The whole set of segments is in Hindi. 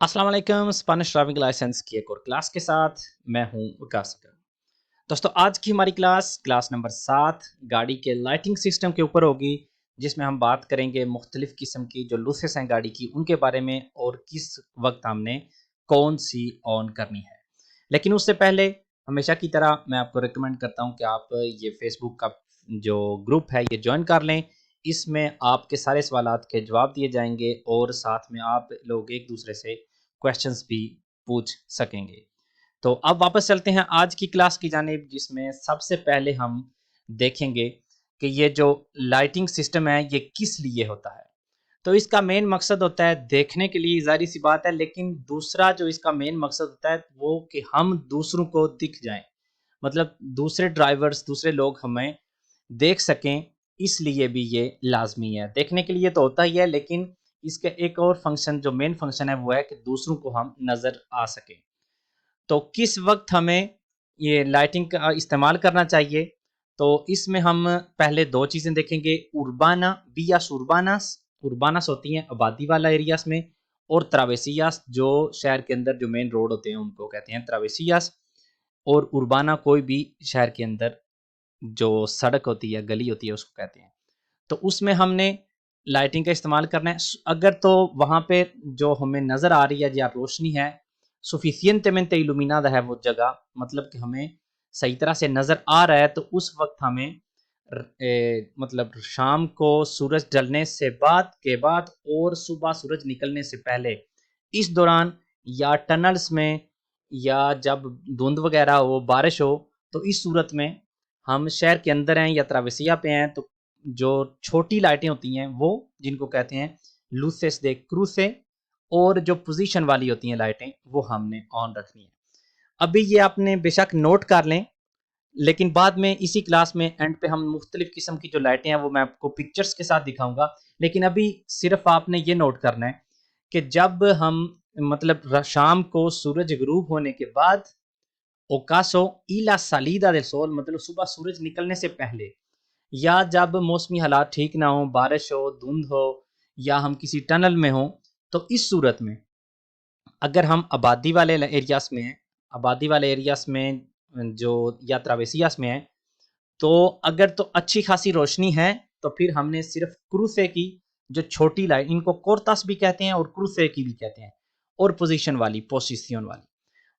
अस्सलाम वालेकुम स्पेनिश ड्राइविंग लाइसेंस की एक और क्लास के साथ मैं हूं विकास अकरम। दोस्तों आज की हमारी क्लास नंबर 7 गाड़ी के लाइटिंग सिस्टम के ऊपर होगी, जिसमें हम बात करेंगे मुख्तलिफ किस्म की जो लुसेस हैं गाड़ी की उनके बारे में और किस वक्त हमने कौन सी ऑन करनी है। लेकिन उससे पहले हमेशा की तरह मैं आपको रिकमेंड करता हूं कि आप ये फेसबुक का जो ग्रुप है ये ज्वाइन कर लें। इसमें आपके सारे सवालात के जवाब दिए जाएंगे और साथ में आप लोग एक दूसरे से क्वेश्चंस भी पूछ सकेंगे। तो अब वापस चलते हैं आज की क्लास की जानिब, जिसमें सबसे पहले हम देखेंगे कि ये जो लाइटिंग सिस्टम है ये किस लिए होता है। तो इसका मेन मकसद होता है देखने के लिए, ज़ाहिर सी बात है, लेकिन दूसरा जो इसका मेन मकसद होता है वो कि हम दूसरों को दिख जाएं, मतलब दूसरे ड्राइवर्स दूसरे लोग हमें देख सकें। इसलिए भी ये लाजमी है, देखने के लिए तो होता ही है, लेकिन इसका एक और फंक्शन जो मेन फंक्शन है वो है कि दूसरों को हम नज़र आ सकें। तो किस वक्त हमें ये लाइटिंग का इस्तेमाल करना चाहिए, तो इसमें हम पहले दो चीज़ें देखेंगे। उर्बाना वियास उर्बानास, उर्बानास होती हैं आबादी वाला एरियाज में, और त्रावेसियास जो शहर के अंदर जो मेन रोड होते हैं उनको कहते हैं त्रावेसियास। और उर्बाना कोई भी शहर के अंदर जो सड़क होती है गली होती है उसको कहते हैं। तो उसमें हमने लाइटिंग का इस्तेमाल करना है। अगर तो वहाँ पे जो हमें नज़र आ रही है या रोशनी है सुफिशियंटमेंट इल्यूमिनादा है वो जगह, मतलब कि हमें सही तरह से नज़र आ रहा है, तो उस वक्त हमें मतलब शाम को सूरज ढलने से बाद और सुबह सूरज निकलने से पहले, इस दौरान या टनल्स में या जब धुंध वगैरह हो बारिश हो, तो इस सूरत में हम शहर के अंदर हैं या त्रावेसिया पे हैं, तो जो छोटी लाइटें होती हैं वो जिनको कहते हैं लूसेस दे क्रूसे, और जो पोजीशन वाली होती हैं लाइटें वो हमने ऑन रखनी है। अभी ये आपने बेशक नोट कर लें, लेकिन बाद में इसी क्लास में एंड पे हम मुख्तलिफ किस्म की जो लाइटें हैं वो मैं आपको पिक्चर्स के साथ दिखाऊंगा। लेकिन अभी सिर्फ आपने ये नोट करना है कि जब हम मतलब शाम को सूरज गुरूब होने के बाद, ओकासो इला सालीदा del सोल, मतलब सुबह सूरज निकलने से पहले, या जब मौसमी हालात ठीक ना हो, बारिश हो, धुंध हो, या हम किसी टनल में हो, तो इस सूरत में अगर हम आबादी वाले एरियाज में हैं, आबादी वाले एरियाज में जो या त्रावेसियास में है, तो अगर तो अच्छी खासी रोशनी है तो फिर हमने सिर्फ क्रूसे की जो छोटी लाइट, इनको कोर्तास भी कहते हैं और क्रूसे की भी कहते हैं, और पोजीशन वाली पोजिशन वाली।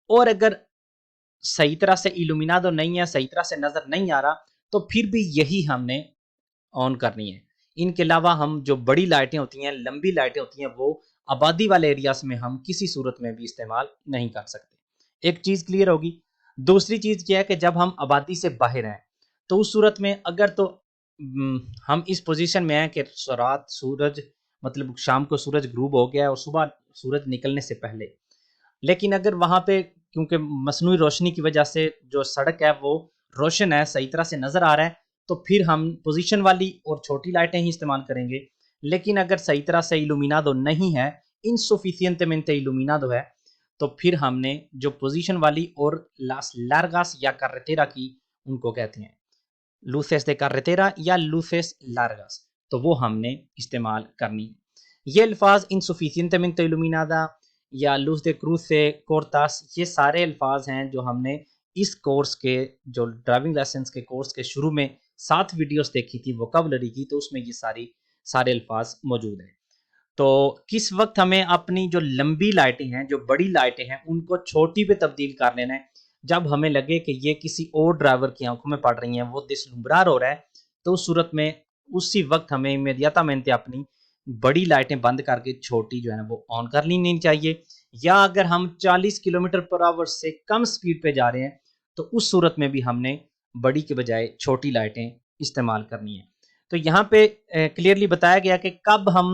और अगर सही तरह से इल्यूमिनादो नहीं है, सही तरह से नजर नहीं आ रहा, तो फिर भी यही हमने ऑन करनी है। इनके अलावा हम जो बड़ी लाइटें होती हैं, लंबी लाइटें होती हैं, वो आबादी वाले एरियाज में हम किसी सूरत में भी इस्तेमाल नहीं कर सकते। एक चीज क्लियर होगी। दूसरी चीज क्या है कि जब हम आबादी से बाहर हैं, तो उस सूरत में अगर तो हम इस पोजीशन में हैं कि रात सूरज मतलब शाम को सूरज ग्रूब हो गया है और सुबह सूरज निकलने से पहले, लेकिन अगर वहां पे क्योंकि मसनूई रोशनी की वजह से जो सड़क है वो रोशन है, सही तरह से नजर आ रहा है, तो फिर हम पोजीशन वाली और छोटी लाइटें ही इस्तेमाल करेंगे। लेकिन अगर सही तरह से इल्यूमिनादो नहीं है, इनसुफिशियंटमेंटे इल्यूमिनादो है, तो फिर हमने जो पोजीशन वाली और लास लार्गास या कार्रेटेरा की, उनको कहते हैं लूसेस दे कार्रेटेरा या लूसेस लार्गास, तो वो हमने इस्तेमाल करनी है। ये अल्फाज इनसुफिशियंटमेंटे इल्यूमिनादा या लूज दे क्रूज से कोर्तास, ये सारे अल्फाज हैं जो हमने इस कोर्स के जो ड्राइविंग लाइसेंस के कोर्स के शुरू में 7 वीडियोस देखी थी वोकैबुलरी की, तो उसमें ये सारे अल्फाज मौजूद हैं। तो किस वक्त हमें अपनी जो लंबी लाइटें हैं, जो बड़ी लाइटें हैं, उनको छोटी पे तब्दील कर लेना है। जब हमें लगे कि ये किसी और ड्राइवर की आंखों में पड़ रही हैं, वो दिसलुम्बरार हो रहा है, तो उस सूरत में उसी वक्त हमें इमीडियाटामेंटे अपनी बड़ी लाइटें बंद करके छोटी जो है ना वो ऑन कर लेनी चाहिए। या अगर हम 40 किलोमीटर पर आवर से कम स्पीड पे जा रहे हैं, तो उस सूरत में भी हमने बड़ी के बजाय छोटी लाइटें इस्तेमाल करनी है। तो यहाँ पे क्लियरली बताया गया कि कब हम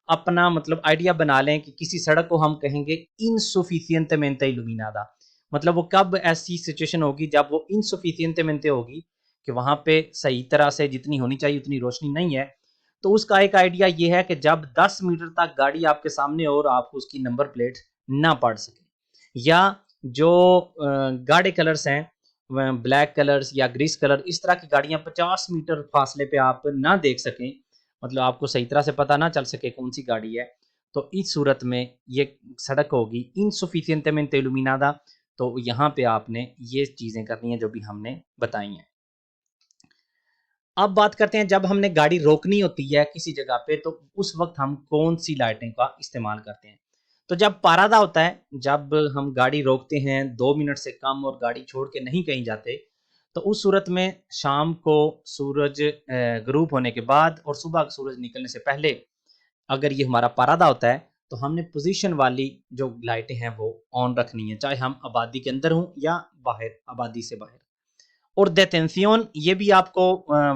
अपना मतलब आइडिया बना लें कि किसी सड़क को हम कहेंगे इनसुफिशियंटमेंटे इल्यूमिनादा, मतलब वो कब ऐसी सिचुएशन होगी जब वो इनसुफिशियंटमेंटे होगी कि वहां पे सही तरह से जितनी होनी चाहिए उतनी रोशनी नहीं है। तो उसका एक आइडिया ये है कि जब 10 मीटर तक गाड़ी आपके सामने हो और आपको उसकी नंबर प्लेट ना पढ़ सके, या जो गाढ़े कलर्स हैं, ब्लैक कलर्स या ग्रीस कलर, इस तरह की गाड़ियां 50 मीटर फासले पे आप ना देख सकें, मतलब आपको सही तरह से पता ना चल सके कौन सी गाड़ी है, तो इस सूरत में ये सड़क होगी इनसुफिशिएंटेmente इल्यूमिनादा। तो यहाँ पे आपने ये चीज़ें करनी है जो भी हमने बताई हैं। अब बात करते हैं जब हमने गाड़ी रोकनी होती है किसी जगह पे तो उस वक्त हम कौन सी लाइटें का इस्तेमाल करते हैं। तो जब पारादा होता है, जब हम गाड़ी रोकते हैं 2 मिनट से कम और गाड़ी छोड़ के नहीं कहीं जाते, तो उस सूरत में शाम को सूरज ग्रूप होने के बाद और सुबह सूरज निकलने से पहले अगर ये हमारा पारादा होता है तो हमने पोजीशन वाली जो लाइटें हैं वो ऑन रखनी है, चाहे हम आबादी के अंदर हों या बाहर, आबादी से बाहर। और detención ये भी आपको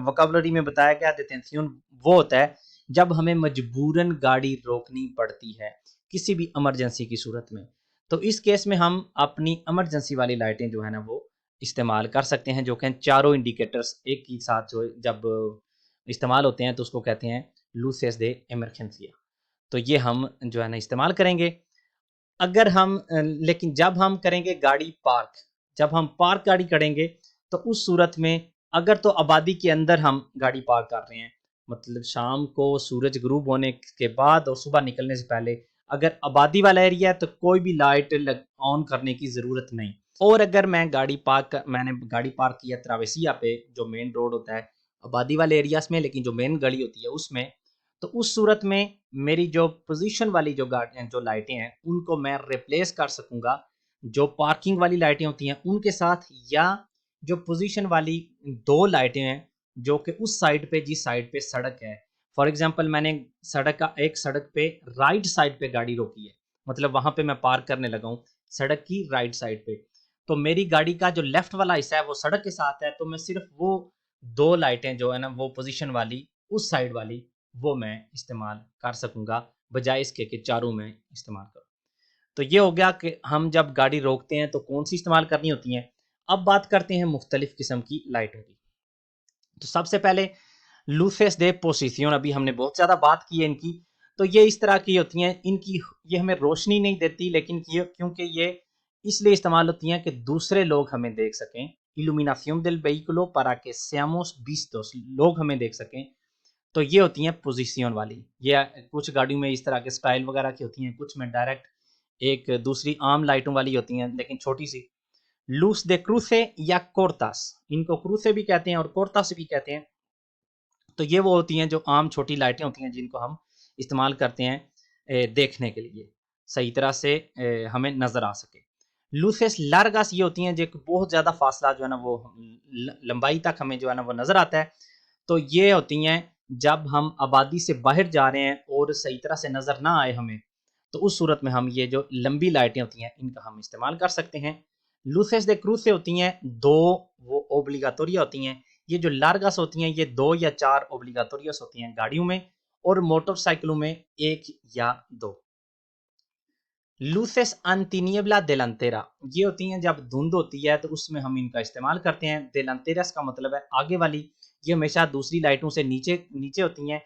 वोकैबुलरी में बताया गया। detención वो होता है जब हमें मजबूरन गाड़ी रोकनी पड़ती है किसी भी इमरजेंसी की सूरत में। तो इस केस में हम अपनी इमरजेंसी वाली लाइटें जो है ना वो इस्तेमाल कर सकते हैं, जो कि चारों इंडिकेटर्स एक ही साथ जो जब इस्तेमाल होते हैं तो उसको कहते हैं लूसेस दे इमरजेंसिया। तो ये हम जो है ना इस्तेमाल करेंगे। अगर हम लेकिन जब हम करेंगे गाड़ी पार्क, जब हम पार्क गाड़ी करेंगे तो उस सूरत में अगर तो आबादी के अंदर हम गाड़ी पार्क कर रहे हैं, मतलब शाम को सूरज ग्रूब होने के बाद और सुबह निकलने से पहले, अगर आबादी वाला एरिया है तो कोई भी लाइट ऑन करने की ज़रूरत नहीं। और अगर मैंने गाड़ी पार्क किया त्रावेसिया पे जो मेन रोड होता है आबादी वाले एरियाज में, लेकिन जो मेन गली होती है उसमें, तो उस सूरत में मेरी जो पोजीशन वाली जो लाइटें हैं उनको मैं रिप्लेस कर सकूंगा जो पार्किंग वाली लाइटें होती हैं उनके साथ, या जो पोजीशन वाली 2 लाइटें हैं जो कि उस साइड पे जिस साइड पे सड़क है। फॉर एग्जांपल मैंने एक सड़क पे राइट साइड पे गाड़ी रोकी है, मतलब वहां पे मैं पार्क करने लगा हूँ सड़क की राइट साइड पे, तो मेरी गाड़ी का जो लेफ्ट वाला हिस्सा है वो सड़क के साथ है, तो मैं सिर्फ वो 2 लाइटें जो है ना वो पोजीशन वाली उस साइड वाली वो मैं इस्तेमाल कर सकूंगा, बजाय इसके कि चारों में इस्तेमाल करूँ। तो ये हो गया कि हम जब गाड़ी रोकते हैं तो कौन सी इस्तेमाल करनी होती हैं। अब बात करते हैं मुख्तलिफ किस्म की लाइटों की। तो सबसे पहले लूसेस दे पोसिसियोन, अभी हमने बहुत ज़्यादा बात की है इनकी। तो ये इस तरह की होती हैं, इनकी ये हमें रोशनी नहीं देती, लेकिन ये क्योंकि ये इसलिए इस्तेमाल होती हैं कि दूसरे लोग हमें देख सकें। इल्यूमिनाción del vehículo para que seamos vistos, लोग हमें देख सकें। तो ये होती हैं पोजीशन वाली। ये कुछ गाड़ियों में इस तरह के स्टाइल वगैरह की होती हैं, कुछ में डायरेक्ट एक दूसरी आम लाइटों वाली होती हैं लेकिन छोटी सी। लूस दे क्रूसे या कोर्तास, इनको क्रूसे भी कहते हैं और कोर्तास भी कहते हैं। तो ये वो होती हैं जो आम छोटी लाइटें होती हैं जिनको हम इस्तेमाल करते हैं देखने के लिए, सही तरह से हमें नज़र आ सके। लूसेस लार्गास ये होती हैं जो बहुत ज़्यादा फासला जो है ना वो लंबाई तक हमें जो है ना वो नज़र आता है। तो ये होती हैं जब हम आबादी से बाहर जा रहे हैं और सही तरह से नज़र ना आए हमें, तो उस सूरत में हम ये जो लंबी लाइटें होती हैं इनका हम इस्तेमाल कर सकते हैं। लूसेस दे क्रूज से होती हैं 2, वो ओब्लिगाटोरिया होती हैं। ये जो लार्गास होती हैं ये 2 या 4 ओब्लिगाटोरियस होती हैं गाड़ियों में, और मोटरसाइकिलों में 1 या 2। लूसेस अंतिनिएबला देलांतेरा ये होती हैं जब धुंध होती है तो उसमें हम इनका इस्तेमाल करते हैं। देलांतेरस का मतलब है आगे वाली, ये हमेशा दूसरी लाइटों से नीचे नीचे होती हैं।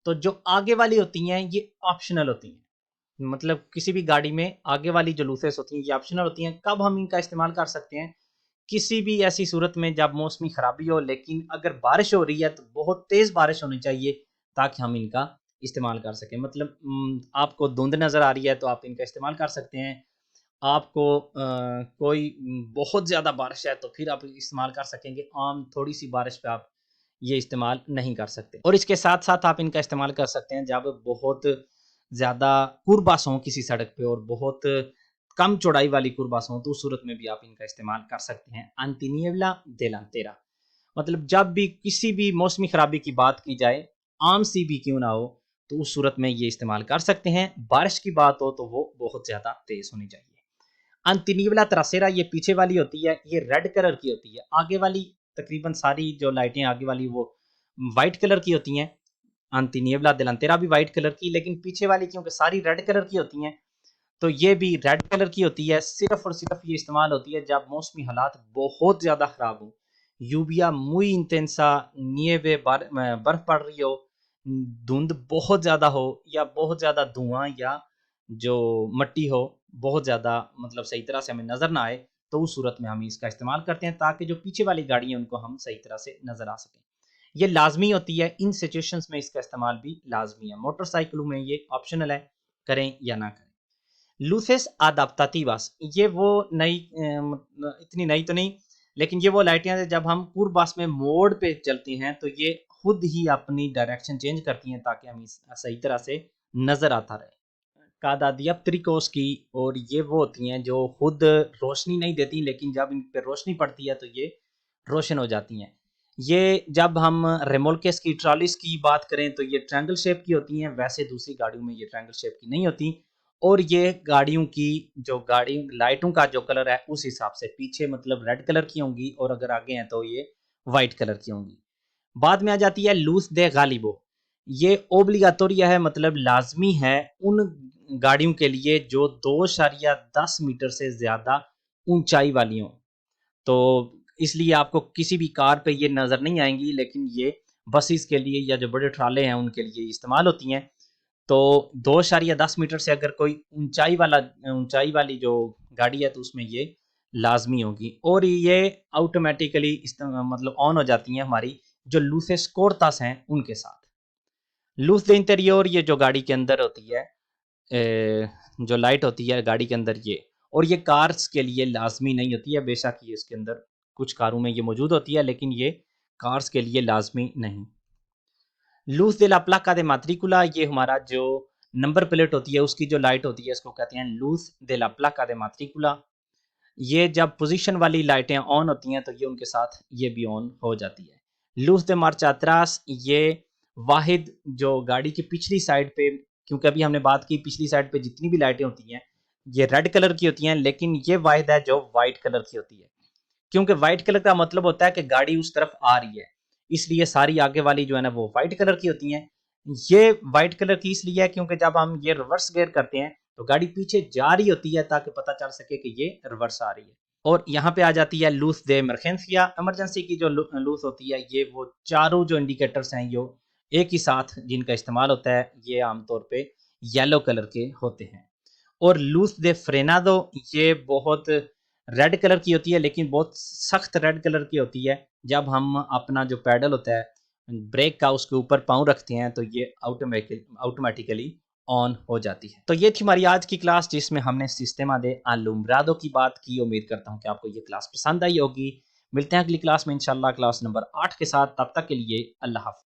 तो जो आगे वाली होती हैं ये ऑप्शनल होती हैं, मतलब किसी भी गाड़ी में आगे वाली जो लूसेस होती हैं ये ऑप्शनल होती हैं। कब हम इनका इस्तेमाल कर सकते हैं? किसी भी ऐसी सूरत में जब मौसमी खराबी हो, लेकिन अगर बारिश हो रही है तो बहुत तेज बारिश होनी चाहिए ताकि हम इनका इस्तेमाल कर सकें। मतलब आपको धुंध नज़र आ रही है तो आप इनका इस्तेमाल कर सकते हैं। आपको कोई बहुत ज़्यादा बारिश है तो फिर आप इस्तेमाल कर सकेंगे। आम थोड़ी सी बारिश पे आप ये इस्तेमाल नहीं कर सकते। और इसके साथ साथ आप इनका इस्तेमाल कर सकते हैं जब बहुत ज़्यादा कुर्बास हों किसी सड़क पे और बहुत कम चौड़ाई वाली कुर्बास हों, तो उस सूरत में भी आप इनका इस्तेमाल कर सकते हैं। अंतिनिएबला देलांतेरा मतलब जब भी किसी भी मौसमी खराबी की बात की जाए, आम सी भी क्यों ना हो, तो उस सूरत में ये इस्तेमाल कर सकते हैं। बारिश की बात हो तो वो बहुत ज़्यादा तेज़ होनी चाहिए। अंतिनिवला त्रासेरा ये पीछे वाली होती है, ये रेड कलर की होती है। आगे वाली तकरीबन सारी जो लाइटें आगे वाली वो वाइट कलर की होती हैं। अंतिनिवला देलांतेरा भी वाइट कलर की, लेकिन पीछे वाली क्योंकि सारी रेड कलर की होती हैं तो ये भी रेड कलर की होती है। सिर्फ और सिर्फ ये इस्तेमाल होती है जब मौसमी हालात बहुत ज़्यादा ख़राब हो, यूबिया मुई इंटेंसा, निएवे बर्फ पड़ रही हो, धुंध बहुत ज़्यादा हो, या बहुत ज़्यादा धुआं या जो मट्टी हो बहुत ज़्यादा, मतलब सही तरह से हमें नज़र ना आए, तो उस सूरत में हम इसका इस्तेमाल करते हैं ताकि जो पीछे वाली गाड़ी है उनको हम सही तरह से नज़र आ सकें। ये लाजमी होती है, इन सिचुएशंस में इसका इस्तेमाल भी लाजमी है। मोटरसाइकिलों में ये ऑप्शनल है, करें या ना करें। लूसेस अडाप्टाटिवास, ये वो नई इतनी नई तो नहीं, लेकिन ये वो लाइटें हैं जब हम पूर्वास में मोड़ पे चलती हैं तो ये खुद ही अपनी डायरेक्शन चेंज करती हैं ताकि हमें सही तरह से नजर आता रहे। कादा दियोप्ट्रिकोस की, और ये वो होती हैं जो खुद रोशनी नहीं देती, लेकिन जब इन पे रोशनी पड़ती है तो ये रोशन हो जाती हैं। ये जब हम रेमोल्केस की ट्रॉलीज की बात करें तो ये ट्रायंगल शेप की होती हैं, वैसे दूसरी गाड़ियों में ये ट्रायंगल शेप की नहीं होती। और ये गाड़ियों की जो गाड़ी लाइटों का जो कलर है उस हिसाब से पीछे मतलब रेड कलर की होंगी और अगर आगे हैं तो ये वाइट कलर की होंगी। बाद में आ जाती है लूस दे गालिबो, ये ओब्लिगाटोरिया है, मतलब लाजमी है उन गाड़ियों के लिए जो 2.10 मीटर से ज्यादा ऊंचाई वाली हों। तो इसलिए आपको किसी भी कार पे ये नजर नहीं आएंगी, लेकिन ये बसेस के लिए या जो बड़े ट्राले हैं उनके लिए इस्तेमाल होती हैं। तो 2.10 मीटर से अगर कोई ऊंचाई वाली जो गाड़ी है तो उसमें ये लाजमी होगी, और ये ऑटोमेटिकली मतलब ऑन हो जाती हैं हमारी जो लूसेस कोर्तास हैं उनके साथ। लूस द इंटीरियर, ये जो गाड़ी के अंदर होती है, जो लाइट होती है गाड़ी के अंदर ये, और ये कार्स के लिए लाजमी नहीं होती है, बेशक ये इसके अंदर कुछ कारों में ये मौजूद होती है लेकिन ये कार्स के लिए लाजमी नहीं। लूस दे ला प्लाका दे मात्रिकुला, ये हमारा जो नंबर प्लेट होती है उसकी जो लाइट होती है इसको कहते हैं लूस दे ला प्लाका दे मात्रिकुला। ये जब पोजीशन वाली लाइटें ऑन होती हैं तो ये उनके साथ ये भी ऑन हो जाती है। लूस दे मार्चा अत्रास, ये वाहिद जो गाड़ी की पिछली साइड पे, क्योंकि अभी हमने बात की पिछली साइड पे जितनी भी लाइटें होती हैं ये रेड कलर की होती हैं, लेकिन ये वाहिद है जो वाइट कलर की होती है, क्योंकि व्हाइट कलर का मतलब होता है कि गाड़ी उस तरफ आ रही है, इसलिए सारी आगे वाली जो है ना वो व्हाइट कलर की होती हैं। ये व्हाइट कलर की इसलिए है क्योंकि जब हम ये रिवर्स गियर करते हैं तो गाड़ी पीछे जा रही होती है ताकि पता चल सके कि ये रिवर्स आ रही है। और यहाँ पे आ जाती है लूस दे इमरजेंसिया, इमरजेंसी की जो लूस होती है ये वो चारों जो इंडिकेटर्स हैं यो एक ही साथ जिनका इस्तेमाल होता है, ये आमतौर पे येलो कलर के होते हैं। और लूस दे फ्रेनादो, ये बहुत रेड कलर की होती है लेकिन बहुत सख्त रेड कलर की होती है। जब हम अपना जो पैडल होता है ब्रेक का उसके ऊपर पाँव रखते हैं तो ये ऑटोमेटिकली ऑन हो जाती है। तो ये थी हमारी आज की क्लास जिसमें हमने सिस्टेमा दे अलुम्ब्राडो की बात की। उम्मीद करता हूँ कि आपको ये क्लास पसंद आई होगी। मिलते हैं अगली क्लास में इंशाल्लाह क्लास नंबर 8 के साथ। तब तक के लिए अल्लाह हाफ़िज़।